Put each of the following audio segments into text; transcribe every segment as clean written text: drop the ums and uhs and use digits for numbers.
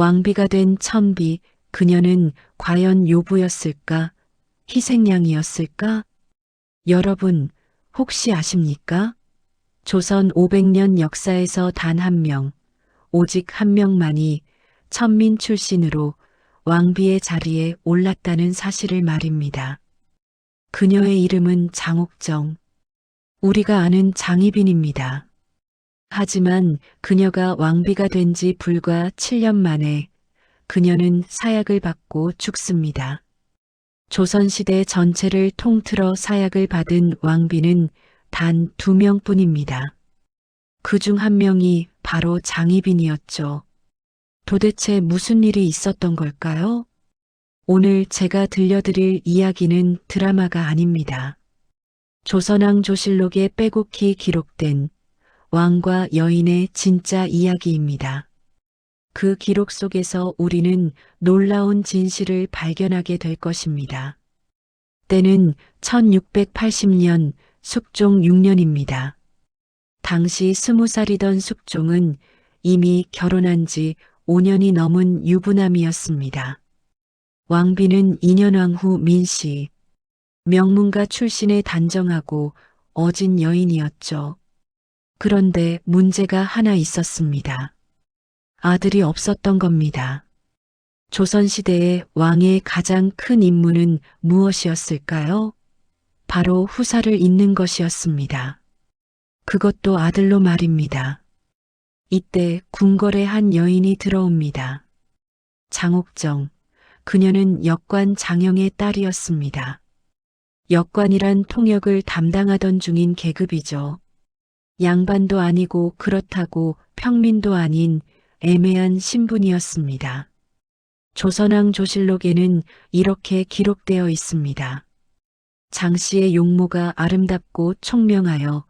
왕비가 된 천비, 그녀는 과연 요부였을까? 희생양이었을까? 여러분, 혹시 아십니까? 조선 500년 역사에서 단 한 명, 오직 한 명만이 천민 출신으로 왕비의 자리에 올랐다는 사실을 말입니다. 그녀의 이름은 장옥정. 우리가 아는 장희빈입니다. 하지만 그녀가 왕비가 된 지 불과 7년 만에 그녀는 사약을 받고 죽습니다. 조선시대 전체를 통틀어 사약을 받은 왕비는 단 2명뿐입니다. 그 중 한 명이 바로 장희빈이었죠. 도대체 무슨 일이 있었던 걸까요? 오늘 제가 들려드릴 이야기는 드라마가 아닙니다. 조선왕 조실록에 빼곡히 기록된 왕과 여인의 진짜 이야기입니다. 그 기록 속에서 우리는 놀라운 진실을 발견하게 될 것입니다. 때는 1680년 숙종 6년입니다. 당시 20살이던 숙종은 이미 결혼한 지 5년이 넘은 유부남이었습니다. 왕비는 인현왕 후 민씨, 명문가 출신의 단정하고 어진 여인이었죠. 그런데 문제가 하나 있었습니다. 아들이 없었던 겁니다. 조선시대의 왕의 가장 큰 임무는 무엇이었을까요? 바로 후사를 잇는 것이었습니다. 그것도 아들로 말입니다. 이때 궁궐에 한 여인이 들어옵니다. 장옥정, 그녀는 역관 장영의 딸이었습니다. 역관이란 통역을 담당하던 중인 계급이죠. 양반도 아니고 그렇다고 평민도 아닌 애매한 신분이었습니다. 조선왕 조실록에는 이렇게 기록되어 있습니다. 장 씨의 용모가 아름답고 총명하여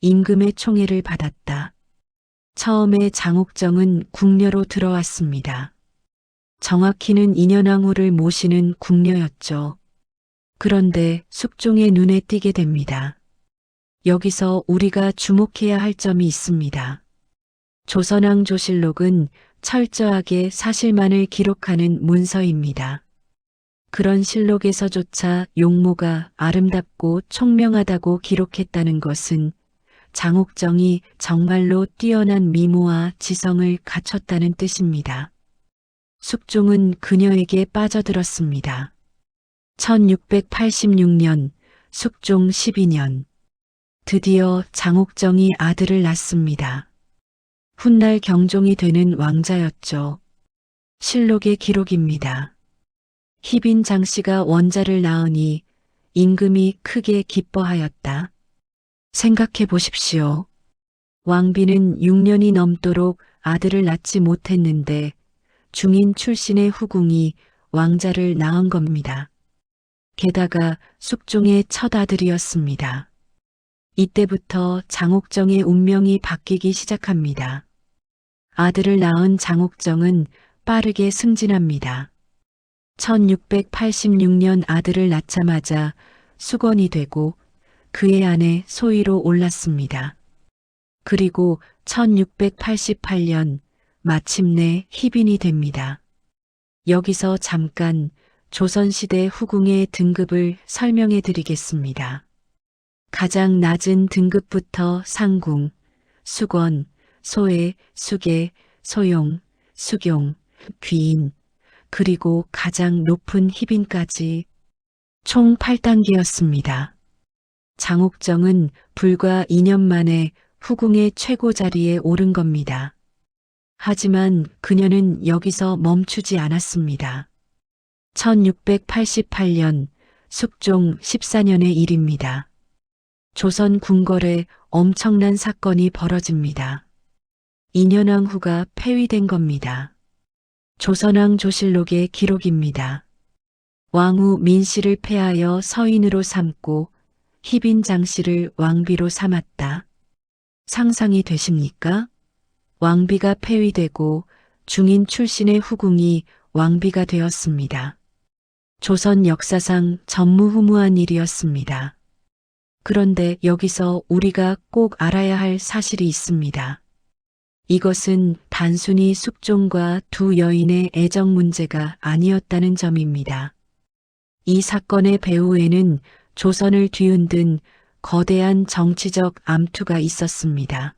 임금의 총애를 받았다. 처음에 장옥정은 궁녀로 들어왔습니다. 정확히는 인현왕후를 모시는 궁녀였죠. 그런데 숙종의 눈에 띄게 됩니다. 여기서 우리가 주목해야 할 점이 있습니다. 조선왕 조실록은 철저하게 사실만을 기록하는 문서입니다. 그런 실록에서조차 용모가 아름답고 총명하다고 기록했다는 것은 장옥정이 정말로 뛰어난 미모와 지성을 갖췄다는 뜻입니다. 숙종은 그녀에게 빠져들었습니다. 1686년, 숙종 12년. 드디어 장옥정이 아들을 낳습니다. 훗날 경종이 되는 왕자였죠. 실록의 기록입니다. 희빈 장씨가 원자를 낳으니 임금이 크게 기뻐하였다. 생각해 보십시오. 왕비는 6년이 넘도록 아들을 낳지 못했는데 중인 출신의 후궁이 왕자를 낳은 겁니다. 게다가 숙종의 첫 아들이었습니다. 이때부터 장옥정의 운명이 바뀌기 시작합니다. 아들을 낳은 장옥정은 빠르게 승진합니다. 1686년 아들을 낳자마자 수건이 되고 그의 아내 소위로 올랐습니다. 그리고 1688년 마침내 희빈이 됩니다. 여기서 잠깐 조선시대 후궁의 등급을 설명해 드리겠습니다. 가장 낮은 등급부터 상궁, 수건, 소애, 수계, 소용, 수경, 귀인, 그리고 가장 높은 희빈까지 총 8단계였습니다. 장옥정은 불과 2년 만에 후궁의 최고 자리에 오른 겁니다. 하지만 그녀는 여기서 멈추지 않았습니다. 1688년 숙종 14년의 일입니다. 조선 궁궐에 엄청난 사건이 벌어집니다. 인현왕후가 폐위된 겁니다. 조선왕 조실록의 기록입니다. 왕후 민씨를 폐하여 서인으로 삼고 희빈 장씨를 왕비로 삼았다. 상상이 되십니까? 왕비가 폐위되고 중인 출신의 후궁이 왕비가 되었습니다. 조선 역사상 전무후무한 일이었습니다. 그런데 여기서 우리가 꼭 알아야 할 사실이 있습니다. 이것은 단순히 숙종과 두 여인의 애정 문제가 아니었다는 점입니다. 이 사건의 배후에는 조선을 뒤흔든 거대한 정치적 암투가 있었습니다.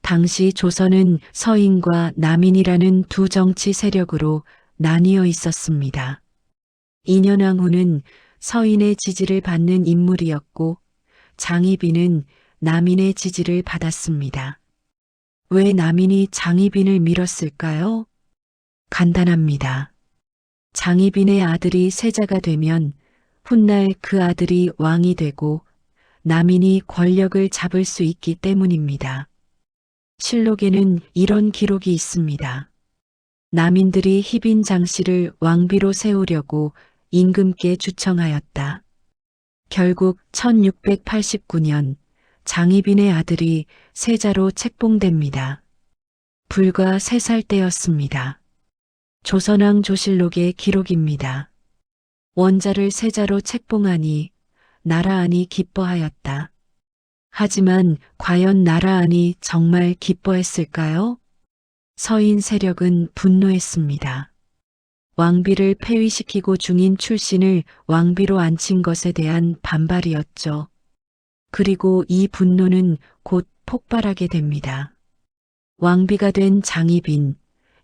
당시 조선은 서인과 남인이라는 두 정치 세력으로 나뉘어 있었습니다. 인현왕후는 서인의 지지를 받는 인물이었고 장희빈은 남인의 지지를 받았습니다. 왜 남인이 장희빈을 밀었을까요? 간단합니다. 장희빈의 아들이 세자가 되면 훗날 그 아들이 왕이 되고 남인이 권력을 잡을 수 있기 때문입니다. 실록에는 이런 기록이 있습니다. 남인들이 희빈 장씨를 왕비로 세우려고 임금께 주청하였다. 결국 1689년 장희빈의 아들이 세자로 책봉됩니다. 불과 3살 때였습니다. 조선왕 조실록의 기록입니다. 원자를 세자로 책봉하니 나라 안이 기뻐하였다. 하지만 과연 나라 안이 정말 기뻐했을까요? 서인 세력은 분노했습니다. 왕비를 폐위시키고 중인 출신을 왕비로 앉힌 것에 대한 반발이었죠. 그리고 이 분노는 곧 폭발하게 됩니다. 왕비가 된 장희빈,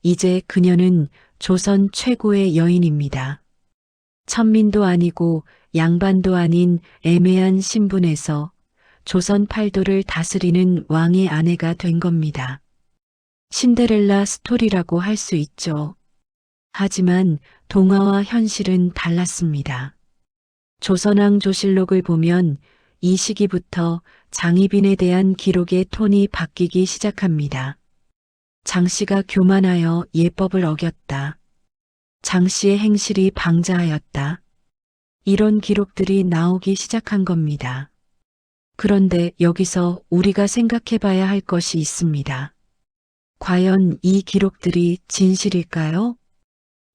이제 그녀는 조선 최고의 여인입니다. 천민도 아니고 양반도 아닌 애매한 신분에서 조선 팔도를 다스리는 왕의 아내가 된 겁니다. 신데렐라 스토리라고 할 수 있죠. 하지만 동화와 현실은 달랐습니다. 조선왕 조실록을 보면 이 시기부터 장희빈에 대한 기록의 톤이 바뀌기 시작합니다. 장씨가 교만하여 예법을 어겼다. 장씨의 행실이 방자하였다. 이런 기록들이 나오기 시작한 겁니다. 그런데 여기서 우리가 생각해 봐야 할 것이 있습니다. 과연 이 기록들이 진실일까요?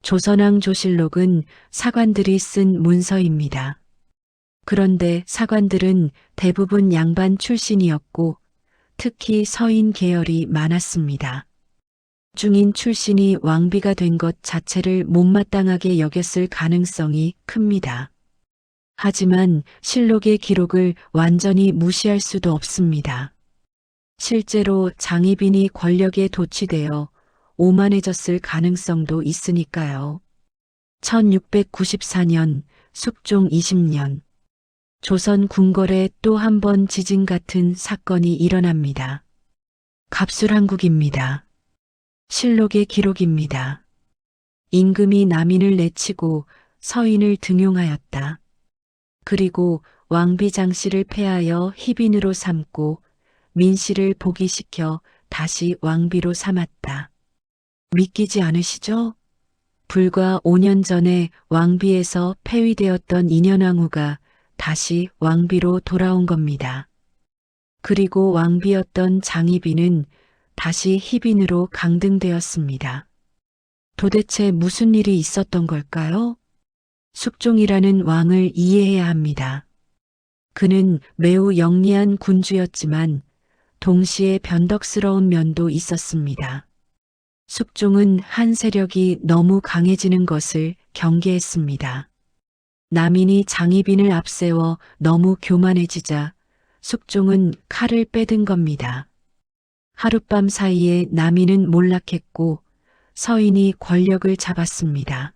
조선왕 조실록은 사관들이 쓴 문서입니다. 그런데 사관들은 대부분 양반 출신이었고 특히 서인 계열이 많았습니다. 중인 출신이 왕비가 된 것 자체를 못마땅하게 여겼을 가능성이 큽니다. 하지만 실록의 기록을 완전히 무시할 수도 없습니다. 실제로 장희빈이 권력에 도취되어 오만해졌을 가능성도 있으니까요. 1694년 숙종 20년 조선 궁궐에 또 한 번 지진 같은 사건이 일어납니다. 갑술한국입니다. 실록의 기록입니다. 임금이 남인을 내치고 서인을 등용하였다. 그리고 왕비 장씨를 폐하여 희빈으로 삼고 민씨를 복위시켜 다시 왕비로 삼았다. 믿기지 않으시죠? 불과 5년 전에 왕비에서 폐위되었던 인현왕후가 다시 왕비로 돌아온 겁니다. 그리고 왕비였던 장희빈은 다시 희빈으로 강등되었습니다. 도대체 무슨 일이 있었던 걸까요? 숙종이라는 왕을 이해해야 합니다. 그는 매우 영리한 군주였지만 동시에 변덕스러운 면도 있었습니다. 숙종은 한 세력이 너무 강해지는 것을 경계했습니다. 남인이 장희빈을 앞세워 너무 교만해지자 숙종은 칼을 빼든 겁니다. 하룻밤 사이에 남인은 몰락했고 서인이 권력을 잡았습니다.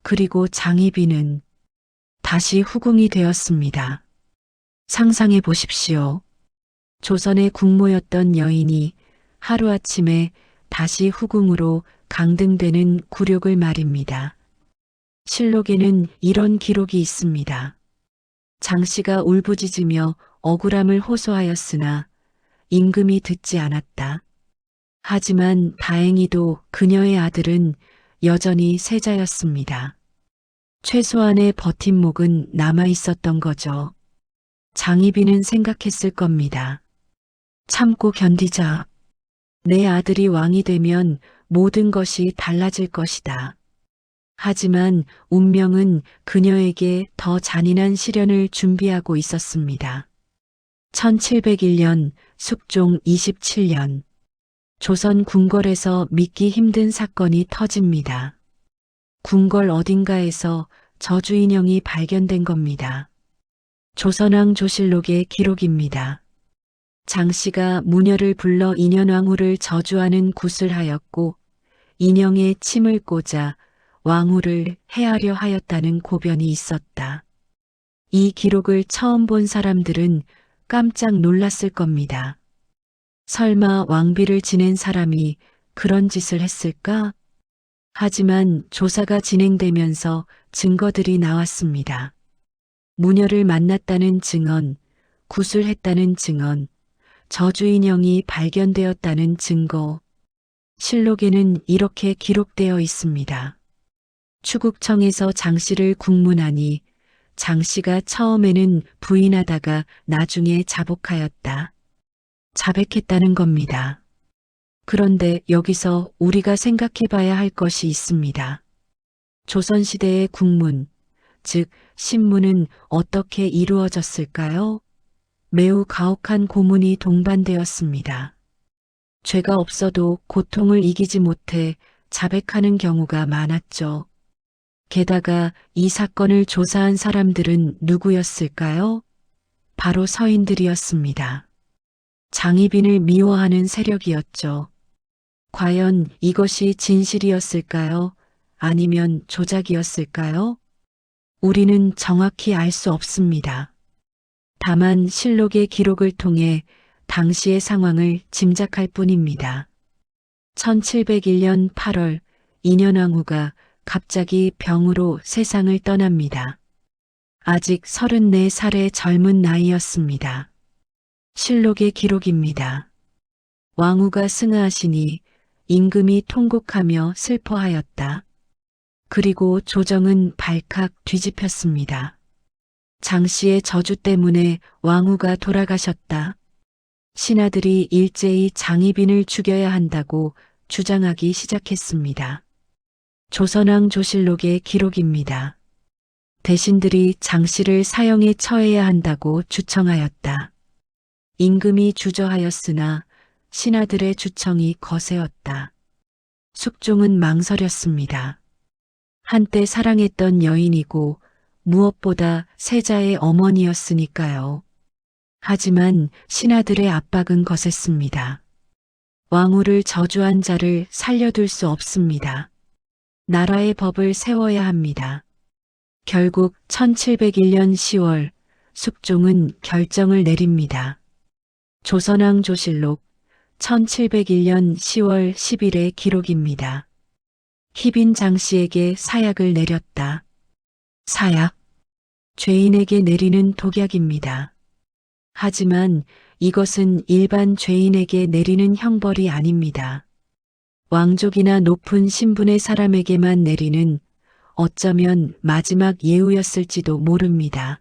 그리고 장희빈은 다시 후궁이 되었습니다. 상상해 보십시오. 조선의 국모였던 여인이 하루아침에 다시 후궁으로 강등되는 굴욕을 말입니다. 실록에는 이런 기록이 있습니다. 장씨가 울부짖으며 억울함을 호소하였으나 임금이 듣지 않았다. 하지만 다행히도 그녀의 아들은 여전히 세자였습니다. 최소한의 버팀목은 남아 있었던 거죠. 장희빈은 생각했을 겁니다. 참고 견디자. 내 아들이 왕이 되면 모든 것이 달라질 것이다. 하지만 운명은 그녀에게 더 잔인한 시련을 준비하고 있었습니다. 1701년 숙종 27년 조선 궁궐에서 믿기 힘든 사건이 터집니다. 궁궐 어딘가에서 저주인형이 발견된 겁니다. 조선왕 조실록의 기록입니다. 장씨가 무녀를 불러 인현왕후를 저주하는 굿을 하였고 인형에 침을 꽂아 왕후를 해하려 하였다는 고변이 있었다. 이 기록을 처음 본 사람들은 깜짝 놀랐을 겁니다. 설마 왕비를 지낸 사람이 그런 짓을 했을까? 하지만 조사가 진행되면서 증거들이 나왔습니다. 무녀를 만났다는 증언, 구술했다는 증언, 저주인형이 발견되었다는 증거. 실록에는 이렇게 기록되어 있습니다. 추국청에서 장씨를 국문하니 장씨가 처음에는 부인하다가 나중에 자복하였다. 자백했다는 겁니다. 그런데 여기서 우리가 생각해 봐야 할 것이 있습니다. 조선시대의 국문, 즉 신문은 어떻게 이루어졌을까요? 매우 가혹한 고문이 동반되었습니다. 죄가 없어도 고통을 이기지 못해 자백하는 경우가 많았죠. 게다가 이 사건을 조사한 사람들은 누구였을까요? 바로 서인들이었습니다. 장희빈을 미워하는 세력이었죠. 과연 이것이 진실이었을까요? 아니면 조작이었을까요? 우리는 정확히 알 수 없습니다. 다만 실록의 기록을 통해 당시의 상황을 짐작할 뿐입니다. 1701년 8월 인현왕후가 갑자기 병으로 세상을 떠납니다. 아직 34살의 젊은 나이였습니다. 실록의 기록입니다. 왕후가 승하하시니 임금이 통곡하며 슬퍼하였다. 그리고 조정은 발칵 뒤집혔습니다. 장씨의 저주 때문에 왕후가 돌아가셨다. 신하들이 일제히 장희빈을 죽여야 한다고 주장하기 시작했습니다. 조선왕 조실록의 기록입니다. 대신들이 장씨를 사형에 처해야 한다고 주청하였다. 임금이 주저하였으나 신하들의 주청이 거세었다. 숙종은 망설였습니다. 한때 사랑했던 여인이고 무엇보다 세자의 어머니였으니까요. 하지만 신하들의 압박은 거셌습니다. 왕후를 저주한 자를 살려둘 수 없습니다. 나라의 법을 세워야 합니다. 결국 1701년 10월 숙종은 결정을 내립니다. 조선왕 조실록 1701년 10월 10일의 기록입니다. 희빈 장씨에게 사약을 내렸다. 사약. 죄인에게 내리는 독약입니다. 하지만 이것은 일반 죄인에게 내리는 형벌이 아닙니다. 왕족이나 높은 신분의 사람에게만 내리는 어쩌면 마지막 예우였을지도 모릅니다.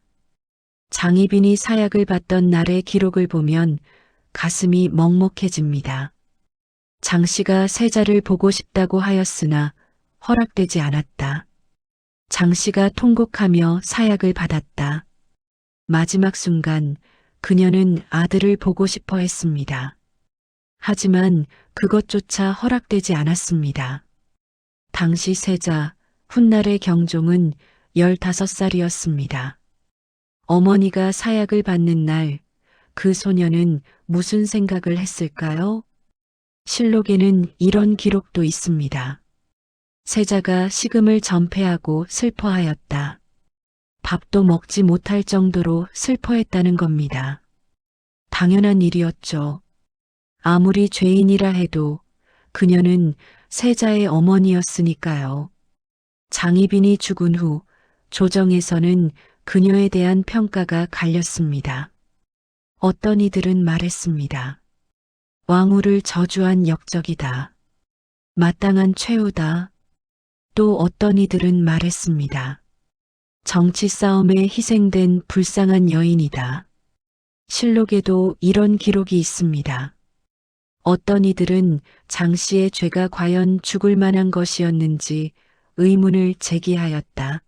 장희빈이 사약을 받던 날의 기록을 보면 가슴이 먹먹해집니다. 장씨가 세자를 보고 싶다고 하였으나 허락되지 않았다. 장씨가 통곡하며 사약을 받았다. 마지막 순간 그녀는 아들을 보고 싶어 했습니다. 하지만 그것조차 허락되지 않았습니다. 당시 세자 훗날의 경종은 15살이었습니다. 어머니가 사약을 받는 날 그 소녀는 무슨 생각을 했을까요? 실록에는 이런 기록도 있습니다. 세자가 식음을 전폐하고 슬퍼하였다. 밥도 먹지 못할 정도로 슬퍼했다는 겁니다. 당연한 일이었죠. 아무리 죄인이라 해도 그녀는 세자의 어머니였으니까요. 장희빈이 죽은 후 조정에서는 그녀에 대한 평가가 갈렸습니다. 어떤 이들은 말했습니다. 왕후를 저주한 역적이다. 마땅한 최후다. 또 어떤 이들은 말했습니다. 정치 싸움에 희생된 불쌍한 여인이다. 실록에도 이런 기록이 있습니다. 어떤 이들은 장씨의 죄가 과연 죽을 만한 것이었는지 의문을 제기하였다.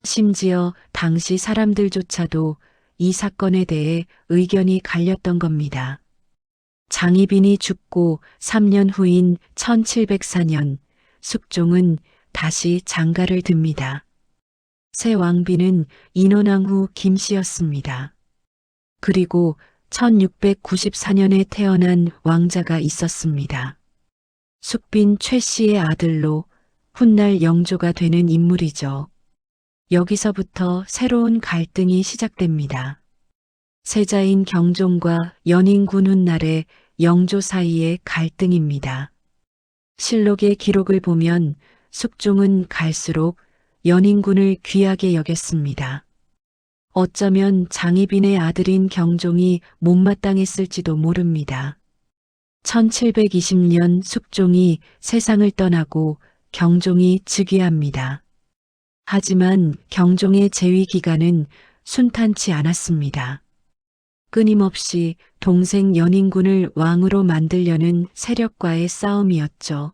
심지어 당시 사람들조차도 이 사건에 대해 의견이 갈렸던 겁니다. 장희빈이 죽고 3년 후인 1704년 숙종은 다시 장가를 듭니다. 새 왕비는 인원왕후 김씨였습니다. 그리고 1694년에 태어난 왕자가 있었습니다. 숙빈 최씨의 아들로 훗날 영조가 되는 인물이죠. 여기서부터 새로운 갈등이 시작됩니다. 세자인 경종과 연인군 훗날의 영조 사이의 갈등입니다. 실록의 기록을 보면 숙종은 갈수록 연인군을 귀하게 여겼습니다. 어쩌면 장희빈의 아들인 경종이 못마땅했을지도 모릅니다. 1720년 숙종이 세상을 떠나고 경종이 즉위합니다. 하지만 경종의 재위 기간은 순탄치 않았습니다. 끊임없이 동생 연인군을 왕으로 만들려는 세력과의 싸움이었죠.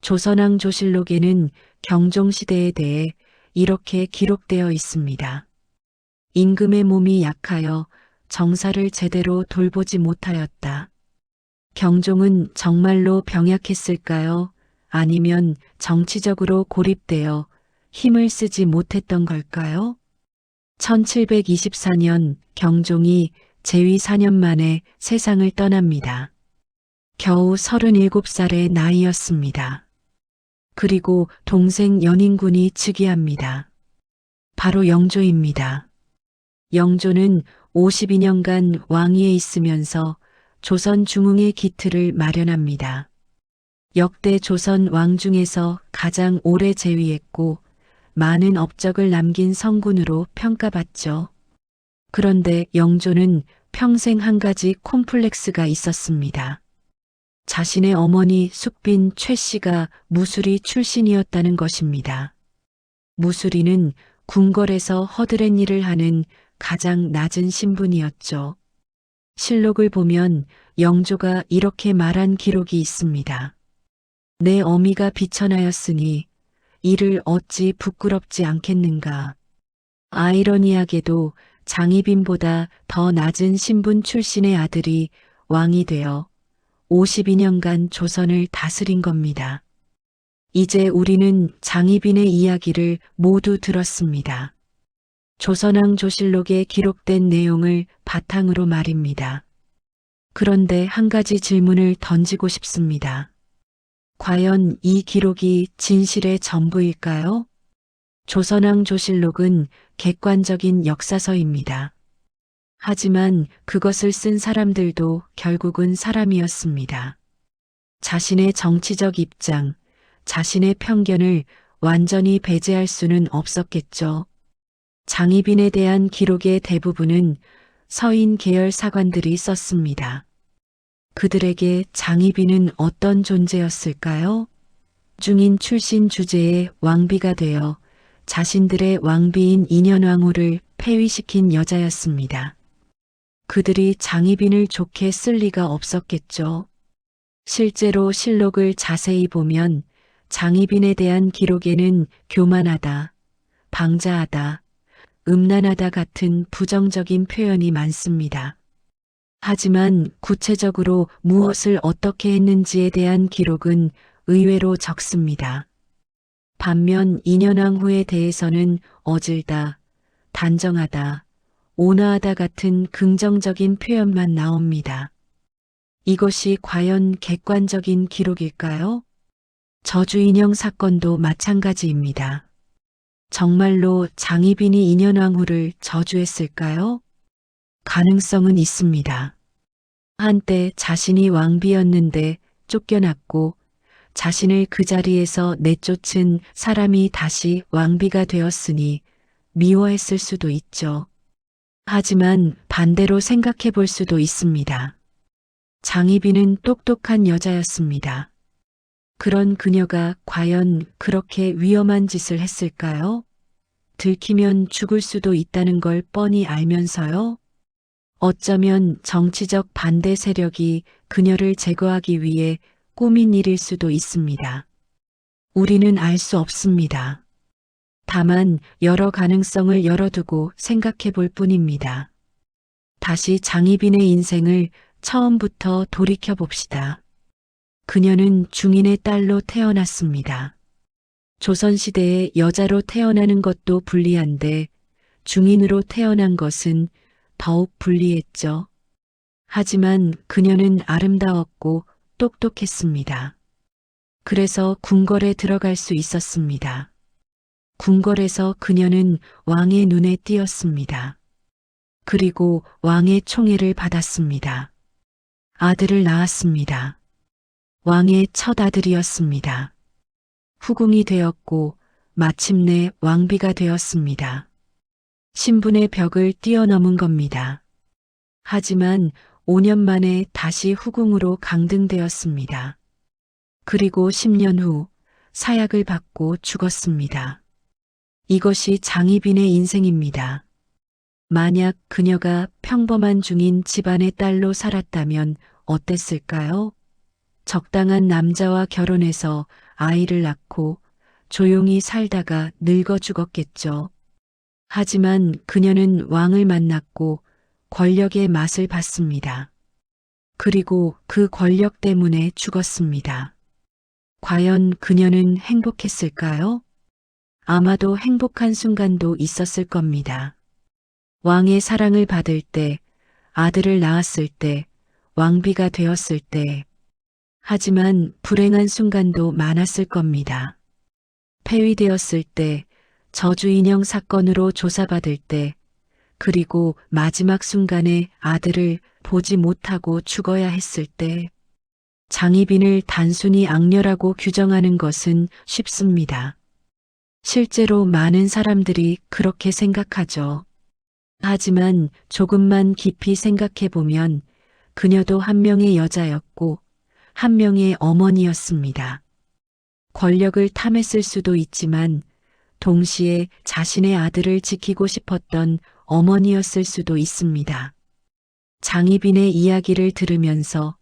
조선왕 조실록에는 경종시대에 대해 이렇게 기록되어 있습니다. 임금의 몸이 약하여 정사를 제대로 돌보지 못하였다. 경종은 정말로 병약했을까요? 아니면 정치적으로 고립되어 힘을 쓰지 못했던 걸까요? 1724년 경종이 재위 4년 만에 세상을 떠납니다. 겨우 37살의 나이였습니다. 그리고 동생 연인군이 즉위합니다. 바로 영조입니다. 영조는 52년간 왕위에 있으면서 조선 중흥의 기틀을 마련합니다. 역대 조선 왕 중에서 가장 오래 재위했고 많은 업적을 남긴 성군으로 평가받죠. 그런데 영조는 평생 한 가지 콤플렉스가 있었습니다. 자신의 어머니 숙빈 최씨가 무술이 출신이었다는 것입니다. 무술인은 궁궐에서 허드렛 일을 하는 가장 낮은 신분이었죠. 실록을 보면 영조가 이렇게 말한 기록이 있습니다. 내 어미가 비천하였으니 이를 어찌 부끄럽지 않겠는가. 아이러니하게도 장희빈보다 더 낮은 신분 출신의 아들이 왕이 되어 52년간 조선을 다스린 겁니다. 이제 우리는 장희빈의 이야기를 모두 들었습니다. 조선왕 조실록에 기록된 내용을 바탕으로 말입니다. 그런데 한 가지 질문을 던지고 싶습니다. 과연 이 기록이 진실의 전부일까요? 조선왕 조실록은 객관적인 역사서입니다. 하지만 그것을 쓴 사람들도 결국은 사람이었습니다. 자신의 정치적 입장, 자신의 편견을 완전히 배제할 수는 없었겠죠. 장희빈에 대한 기록의 대부분은 서인 계열 사관들이 썼습니다. 그들에게 장희빈은 어떤 존재였을까요? 중인 출신 주제의 왕비가 되어 자신들의 왕비인 인현왕후를 폐위시킨 여자였습니다. 그들이 장희빈을 좋게 쓸 리가 없었겠죠. 실제로 실록을 자세히 보면 장희빈에 대한 기록에는 교만하다, 방자하다, 음란하다 같은 부정적인 표현이 많습니다. 하지만 구체적으로 무엇을 어떻게 했는지에 대한 기록은 의외로 적습니다. 반면 인현왕후에 대해서는 어질다, 단정하다, 온화하다 같은 긍정적인 표현만 나옵니다. 이것이 과연 객관적인 기록일까요? 저주인형 사건도 마찬가지입니다. 정말로 장희빈이 인현왕후를 저주했을까요? 가능성은 있습니다. 한때 자신이 왕비였는데 쫓겨났고 자신을 그 자리에서 내쫓은 사람이 다시 왕비가 되었으니 미워했을 수도 있죠. 하지만 반대로 생각해 볼 수도 있습니다. 장희빈은 똑똑한 여자였습니다. 그런 그녀가 과연 그렇게 위험한 짓을 했을까요? 들키면 죽을 수도 있다는 걸 뻔히 알면서요? 어쩌면 정치적 반대 세력이 그녀를 제거하기 위해 꾸민 일일 수도 있습니다. 우리는 알 수 없습니다. 다만 여러 가능성을 열어두고 생각해 볼 뿐입니다. 다시 장희빈의 인생을 처음부터 돌이켜 봅시다. 그녀는 중인의 딸로 태어났습니다. 조선시대에 여자로 태어나는 것도 불리한데 중인으로 태어난 것은 더욱 불리했죠. 하지만 그녀는 아름다웠고 똑똑했습니다. 그래서 궁궐에 들어갈 수 있었습니다. 궁궐에서 그녀는 왕의 눈에 띄었습니다. 그리고 왕의 총애를 받았습니다. 아들을 낳았습니다. 왕의 첫 아들이었습니다. 후궁이 되었고 마침내 왕비가 되었습니다. 신분의 벽을 뛰어넘은 겁니다. 하지만 5년 만에 다시 후궁으로 강등되었습니다. 그리고 10년 후 사약을 받고 죽었습니다. 이것이 장희빈의 인생입니다. 만약 그녀가 평범한 중인 집안의 딸로 살았다면 어땠을까요? 적당한 남자와 결혼해서 아이를 낳고 조용히 살다가 늙어 죽었겠죠. 하지만 그녀는 왕을 만났고 권력의 맛을 봤습니다. 그리고 그 권력 때문에 죽었습니다. 과연 그녀는 행복했을까요? 아마도 행복한 순간도 있었을 겁니다. 왕의 사랑을 받을 때, 아들을 낳았을 때, 왕비가 되었을 때, 하지만 불행한 순간도 많았을 겁니다. 폐위되었을 때, 저주인형 사건으로 조사받을 때, 그리고 마지막 순간에 아들을 보지 못하고 죽어야 했을 때, 장희빈을 단순히 악녀라고 규정하는 것은 쉽습니다. 실제로 많은 사람들이 그렇게 생각하죠. 하지만 조금만 깊이 생각해 보면 그녀도 한 명의 여자였고 한 명의 어머니였습니다. 권력을 탐했을 수도 있지만 동시에 자신의 아들을 지키고 싶었던 어머니였을 수도 있습니다. 장희빈의 이야기를 들으면서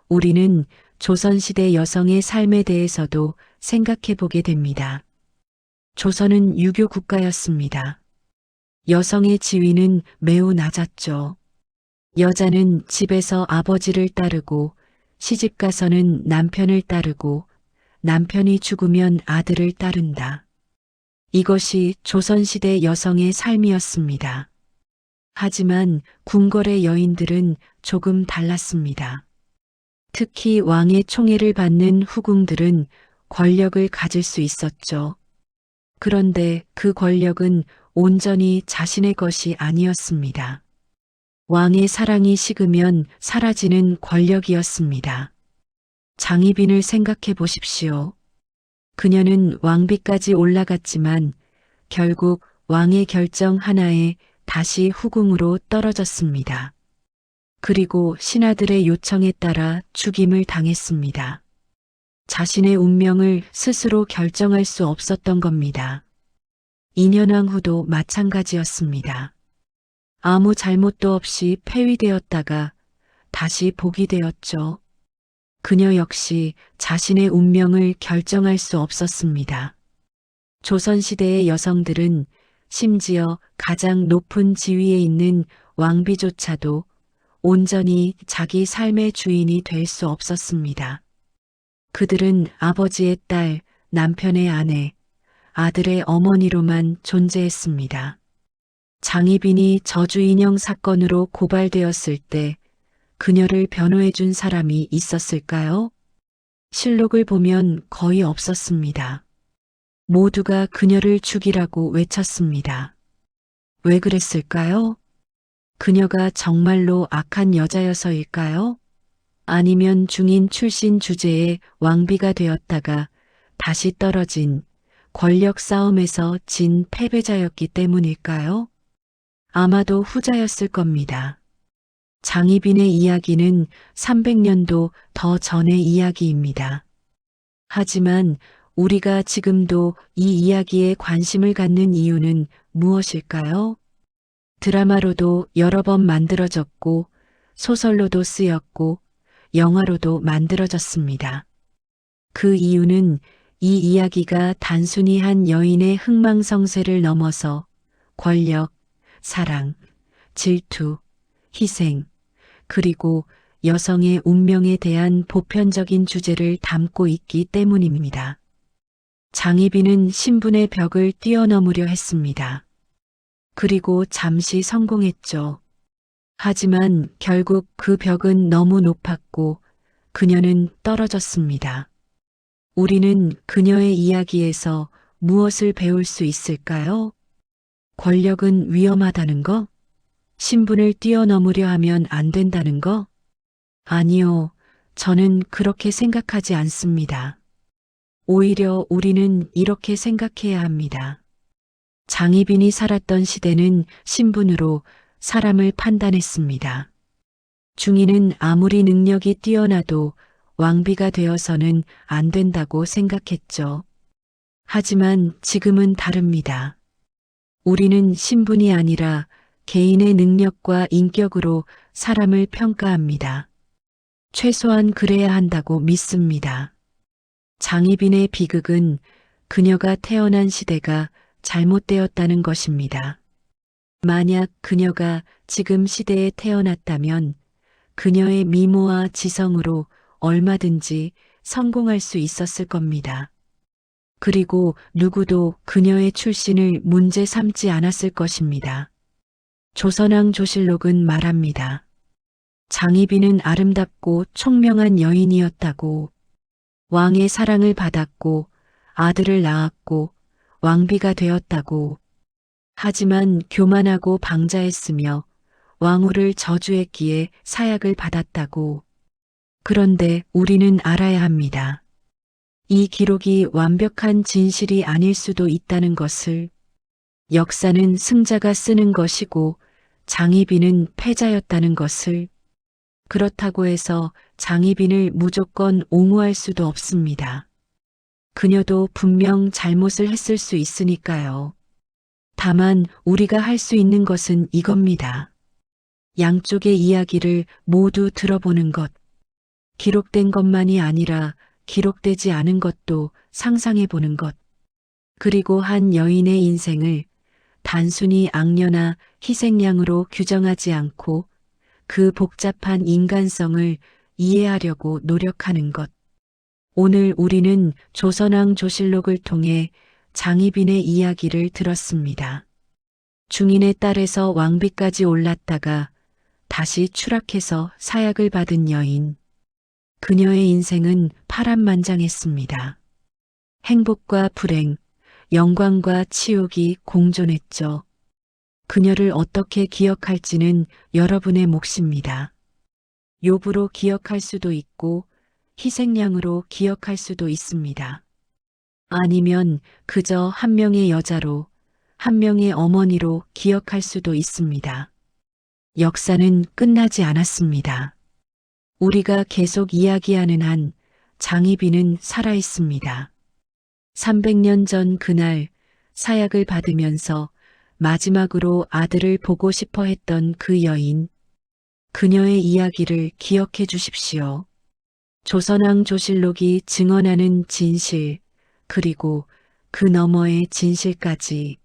우리는 조선시대 여성의 삶에 대해서도 생각해 보게 됩니다. 조선은 유교 국가였습니다. 여성의 지위는 매우 낮았죠. 여자는 집에서 아버지를 따르고 시집 가서는 남편을 따르고 남편이 죽으면 아들을 따른다. 이것이 조선시대 여성의 삶이었습니다. 하지만 궁궐의 여인들은 조금 달랐습니다. 특히 왕의 총애를 받는 후궁들은 권력을 가질 수 있었죠. 그런데 그 권력은 온전히 자신의 것이 아니었습니다. 왕의 사랑이 식으면 사라지는 권력이었습니다. 장희빈을 생각해 보십시오. 그녀는 왕비까지 올라갔지만 결국 왕의 결정 하나에 다시 후궁으로 떨어졌습니다. 그리고 신하들의 요청에 따라 죽임을 당했습니다. 자신의 운명을 스스로 결정할 수 없었던 겁니다. 인현왕 후도 마찬가지였습니다. 아무 잘못도 없이 폐위되었다가 다시 복이 되었죠. 그녀 역시 자신의 운명을 결정할 수 없었습니다. 조선시대의 여성들은 심지어 가장 높은 지위에 있는 왕비조차도 온전히 자기 삶의 주인이 될 수 없었습니다. 그들은 아버지의 딸, 남편의 아내, 아들의 어머니로만 존재했습니다. 장희빈이 저주인형 사건으로 고발되었을 때 그녀를 변호해 준 사람이 있었을까요? 실록을 보면 거의 없었습니다. 모두가 그녀를 죽이라고 외쳤습니다. 왜 그랬을까요? 그녀가 정말로 악한 여자여서일까요? 아니면 중인 출신 주제의 왕비가 되었다가 다시 떨어진 권력 싸움에서 진 패배자였기 때문일까요? 아마도 후자였을 겁니다. 장희빈의 이야기는 300년도 더 전의 이야기입니다. 하지만 우리가 지금도 이 이야기에 관심을 갖는 이유는 무엇일까요? 드라마로도 여러 번 만들어졌고 소설로도 쓰였고 영화로도 만들어졌습니다. 그 이유는 이 이야기가 단순히 한 여인의 흥망성쇠를 넘어서 권력, 사랑, 질투, 희생, 그리고 여성의 운명에 대한 보편적인 주제를 담고 있기 때문입니다. 장희빈은 신분의 벽을 뛰어넘으려 했습니다. 그리고 잠시 성공했죠. 하지만 결국 그 벽은 너무 높았고 그녀는 떨어졌습니다. 우리는 그녀의 이야기에서 무엇을 배울 수 있을까요? 권력은 위험하다는 거? 신분을 뛰어넘으려 하면 안 된다는 거? 아니요, 저는 그렇게 생각하지 않습니다. 오히려 우리는 이렇게 생각해야 합니다. 장희빈이 살았던 시대는 신분으로 사람을 판단했습니다. 중인은 아무리 능력이 뛰어나도 왕비가 되어서는 안 된다고 생각했죠. 하지만 지금은 다릅니다. 우리는 신분이 아니라 개인의 능력과 인격으로 사람을 평가합니다. 최소한 그래야 한다고 믿습니다. 장희빈의 비극은 그녀가 태어난 시대가 잘못되었다는 것입니다. 만약 그녀가 지금 시대에 태어났다면 그녀의 미모와 지성으로 얼마든지 성공할 수 있었을 겁니다. 그리고 누구도 그녀의 출신을 문제 삼지 않았을 것입니다. 조선왕 조실록은 말합니다. 장희빈은 아름답고 총명한 여인이었다고, 왕의 사랑을 받았고 아들을 낳았고 왕비가 되었다고. 하지만 교만하고 방자했으며 왕후를 저주했기에 사약을 받았다고. 그런데 우리는 알아야 합니다. 이 기록이 완벽한 진실이 아닐 수도 있다는 것을. 역사는 승자가 쓰는 것이고 장희빈은 패자였다는 것을. 그렇다고 해서 장희빈을 무조건 옹호할 수도 없습니다. 그녀도 분명 잘못을 했을 수 있으니까요. 다만 우리가 할 수 있는 것은 이겁니다. 양쪽의 이야기를 모두 들어보는 것. 기록된 것만이 아니라 기록되지 않은 것도 상상해 보는 것. 그리고 한 여인의 인생을 단순히 악녀나 희생양으로 규정하지 않고 그 복잡한 인간성을 이해하려고 노력하는 것. 오늘 우리는 조선왕 조실록을 통해 장희빈의 이야기를 들었습니다. 중인의 딸에서 왕비까지 올랐다가 다시 추락해서 사약을 받은 여인. 그녀의 인생은 파란만장했습니다. 행복과 불행, 영광과 치욕이 공존했죠. 그녀를 어떻게 기억할지는 여러분의 몫입니다. 욥으로 기억할 수도 있고 희생양으로 기억할 수도 있습니다. 아니면 그저 한 명의 여자로, 한 명의 어머니로 기억할 수도 있습니다. 역사는 끝나지 않았습니다. 우리가 계속 이야기하는 한 장희빈은 살아있습니다. 300년 전 그날 사약을 받으면서 마지막으로 아들을 보고 싶어 했던 그 여인. 그녀의 이야기를 기억해 주십시오. 조선왕 조실록이 증언하는 진실, 그리고 그 너머의 진실까지.